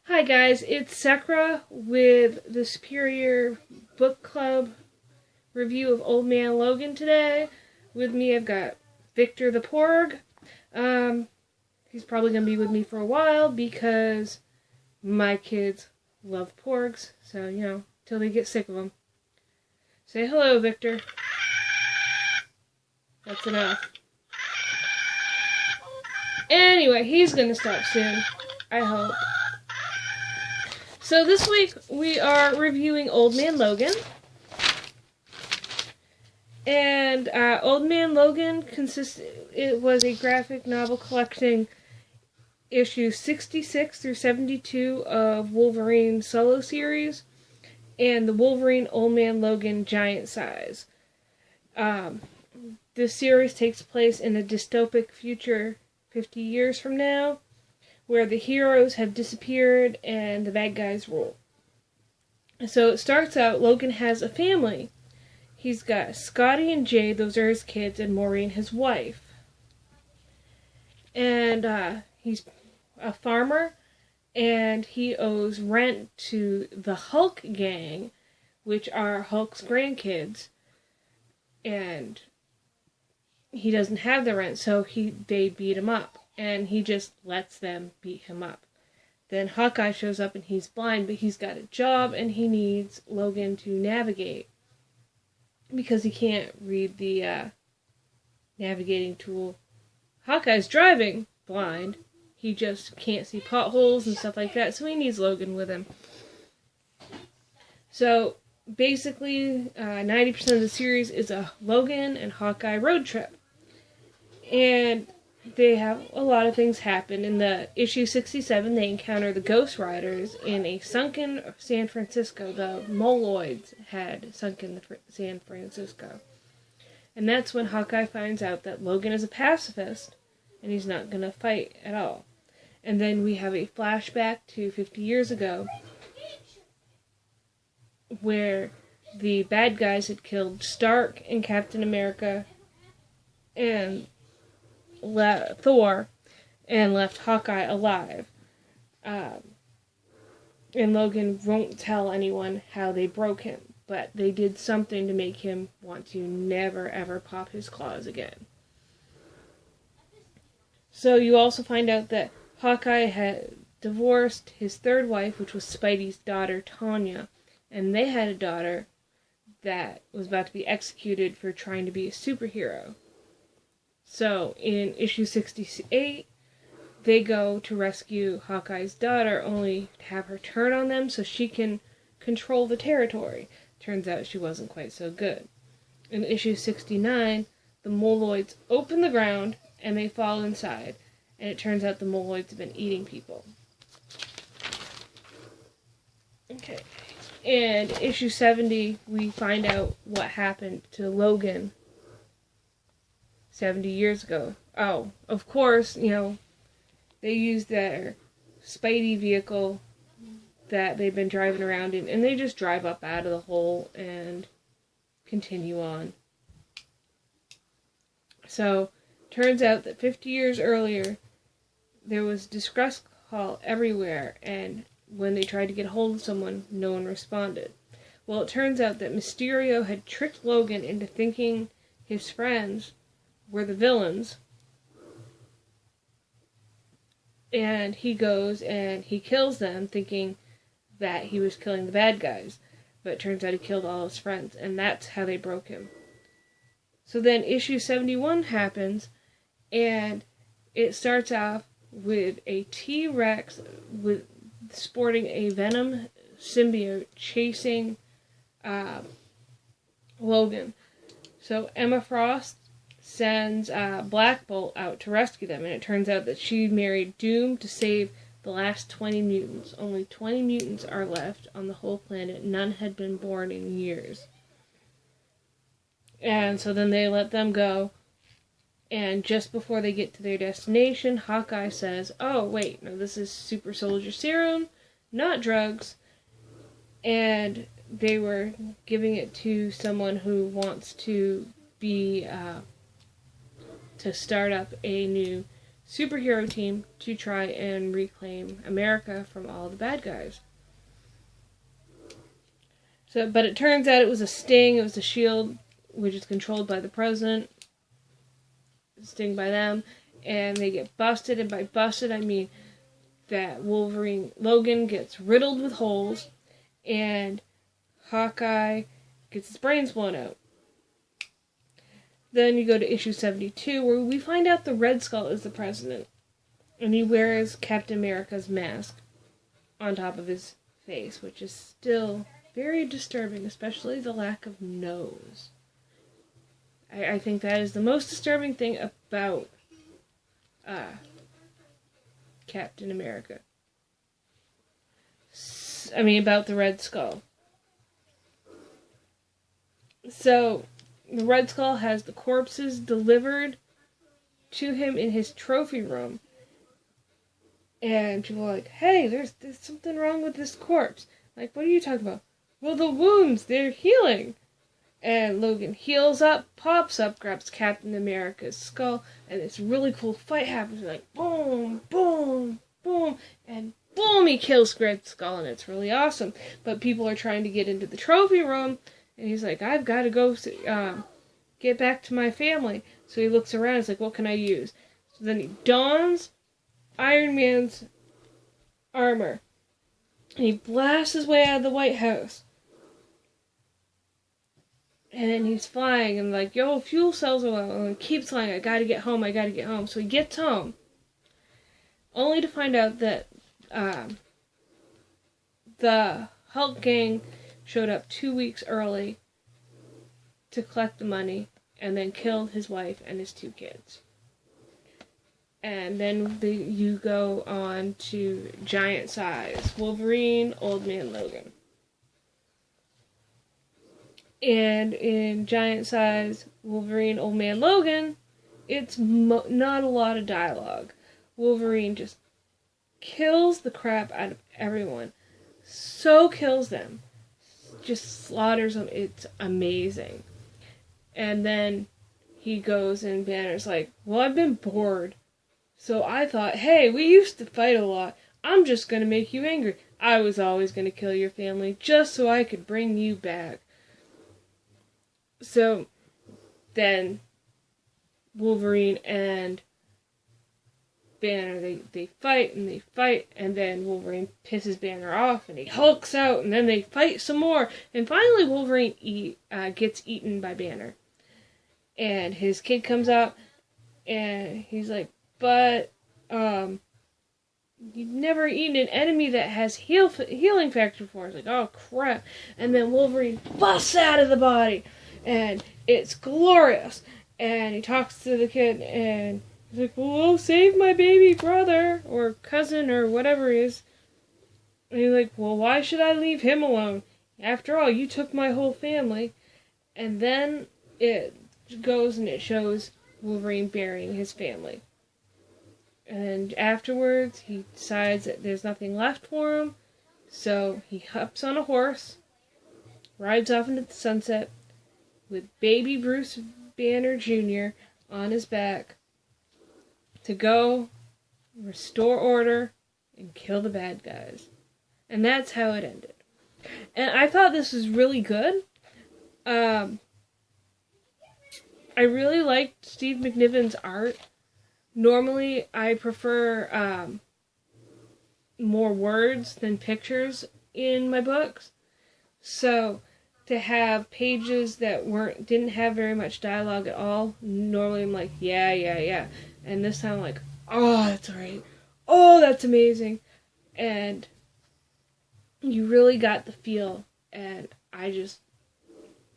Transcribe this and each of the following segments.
Hi guys, it's Sakura with the Superior Book Club review of Old Man Logan today. With me I've got Victor the Porg. He's probably going to be with me for a while because my kids love porgs, so, till they get sick of them. Say hello, Victor. That's enough. Anyway, he's going to stop soon, I hope. So this week we are reviewing Old Man Logan. And Old Man Logan it was a graphic novel collecting issues 66 through 72 of Wolverine solo series and the Wolverine Old Man Logan giant size. This series takes place in a dystopic future 50 years from now, where the heroes have disappeared and the bad guys rule. So it starts out, Logan has a family. He's got Scotty and Jay, those are his kids, and Maureen, his wife. And he's a farmer, and he owes rent to the Hulk gang, which are Hulk's grandkids. And he doesn't have the rent, so they beat him up. And he just lets them beat him up. Then Hawkeye shows up and he's blind, but he's got a job and he needs Logan to navigate because he can't read the navigating tool. Hawkeye's driving blind. He just can't see potholes and stuff like that, so he needs Logan with him. So basically, 90% of the series is a Logan and Hawkeye road trip. And they have a lot of things happen. In the issue 67, they encounter the Ghost Riders in a sunken San Francisco. The Moloids had sunken San Francisco. And that's when Hawkeye finds out that Logan is a pacifist and he's not going to fight at all. And then we have a flashback to 50 years ago where the bad guys had killed Stark and Captain America and Thor and left Hawkeye alive. And Logan won't tell anyone how they broke him, but they did something to make him want to never ever pop his claws again. So you also find out that Hawkeye had divorced his third wife, which was Spidey's daughter, Tanya, and they had a daughter that was about to be executed for trying to be a superhero. So, in issue 68, they go to rescue Hawkeye's daughter, only to have her turn on them so she can control the territory. Turns out she wasn't quite so good. In issue 69, the Moloids open the ground, and they fall inside. And it turns out the Moloids have been eating people. Okay. And issue 70, we find out what happened to Logan 70 years ago. Oh, of course, they used their Spidey vehicle that they've been driving around in, and they just drive up out of the hole and continue on. So, turns out that 50 years earlier, there was distress call everywhere, and when they tried to get a hold of someone, no one responded. Well, it turns out that Mysterio had tricked Logan into thinking his friends were the villains, and he goes and he kills them thinking that he was killing the bad guys, but it turns out he killed all his friends, and that's how they broke him. So then issue 71 happens, and it starts off with a T-Rex sporting a Venom symbiote chasing Logan. So Emma Frost sends Black Bolt out to rescue them, and it turns out that she married Doom to save the last 20 mutants. Only 20 mutants are left on the whole planet. None had been born in years. And so then they let them go, and just before they get to their destination, Hawkeye says, oh, wait, no, this is super soldier serum, not drugs, and they were giving it to someone who wants to be to start up a new superhero team to try and reclaim America from all the bad guys. But it turns out it was a sting. It was a shield, which is controlled by the president. Sting by them, and they get busted. And by busted, I mean that Logan gets riddled with holes, and Hawkeye gets his brains blown out. Then you go to issue 72, where we find out the Red Skull is the president, and he wears Captain America's mask on top of his face, which is still very disturbing, especially the lack of nose. I think that is the most disturbing thing about Captain America. About the Red Skull. So, the Red Skull has the corpses delivered to him in his trophy room. And people are like, hey, there's something wrong with this corpse. Like, what are you talking about? Well, the wounds, they're healing. And Logan heals up, pops up, grabs Captain America's skull, and this really cool fight happens. Like, boom, boom, boom, and boom, he kills Red Skull, and it's really awesome. But people are trying to get into the trophy room, and he's like, I've got to go get back to my family. So he looks around, he's like, what can I use? So then he dons Iron Man's armor, and he blasts his way out of the White House. And then he's flying, and like, yo, fuel cells are low, and he keeps flying, I gotta get home. So he gets home, only to find out that the Hulk gang showed up 2 weeks early to collect the money, and then killed his wife and his 2 kids. And then you go on to Giant Size, Wolverine, Old Man Logan. And in Giant Size, Wolverine, Old Man Logan, it's not a lot of dialogue. Wolverine just kills the crap out of everyone. So kills them. Just slaughters them. It's amazing. And then he goes and Banner's like, well, I've been bored. So I thought, hey, we used to fight a lot. I'm just going to make you angry. I was always going to kill your family just so I could bring you back. So then Wolverine and Banner, they fight, and then Wolverine pisses Banner off, and he hulks out, and then they fight some more, and finally Wolverine gets eaten by Banner. And his kid comes out, and he's like, but, you've never eaten an enemy that has healing factor before. It's like, oh crap. And then Wolverine busts out of the body, and it's glorious. And he talks to the kid, and he's like, well, save my baby brother, or cousin, or whatever he is. And he's like, well, why should I leave him alone? After all, you took my whole family. And then it goes and it shows Wolverine burying his family. And afterwards, he decides that there's nothing left for him, so he hops on a horse, rides off into the sunset, with baby Bruce Banner Jr. on his back, to go restore order and kill the bad guys. And that's how it ended. And I thought this was really good. I really liked Steve McNiven's art. Normally, I prefer more words than pictures in my books. So, to have pages that didn't have very much dialogue at all, normally I'm like, yeah. And this time I'm like, oh, that's right. Oh, that's amazing. And you really got the feel. And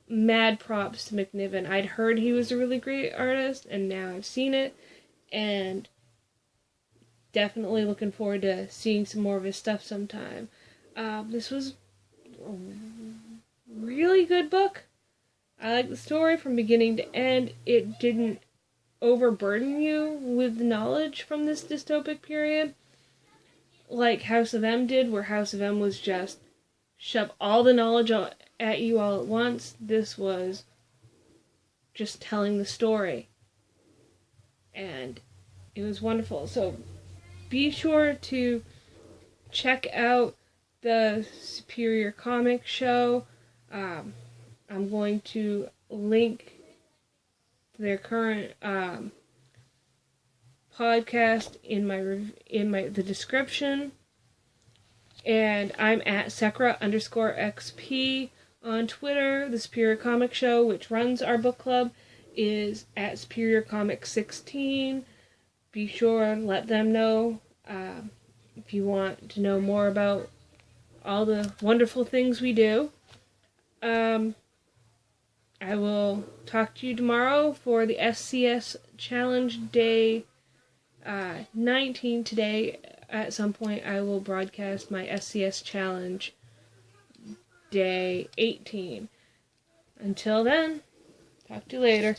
mad props to McNiven. I'd heard he was a really great artist, and now I've seen it. And definitely looking forward to seeing some more of his stuff sometime. This was a really good book. I like the story from beginning to end. It didn't overburden you with knowledge from this dystopic period, like House of M did, where House of M was just shove all the knowledge at you all at once. This was just telling the story. And it was wonderful. So be sure to check out the Superior Comic Show. I'm going to link their current podcast in the description. And I'm at Sekra_XP on Twitter. The Superior Comic Show, which runs our book club, is at Superior Comic 16. Be sure and let them know if you want to know more about all the wonderful things we do. I will talk to you tomorrow for the SCS Challenge Day 19. Today, at some point, I will broadcast my SCS Challenge Day 18. Until then, talk to you later.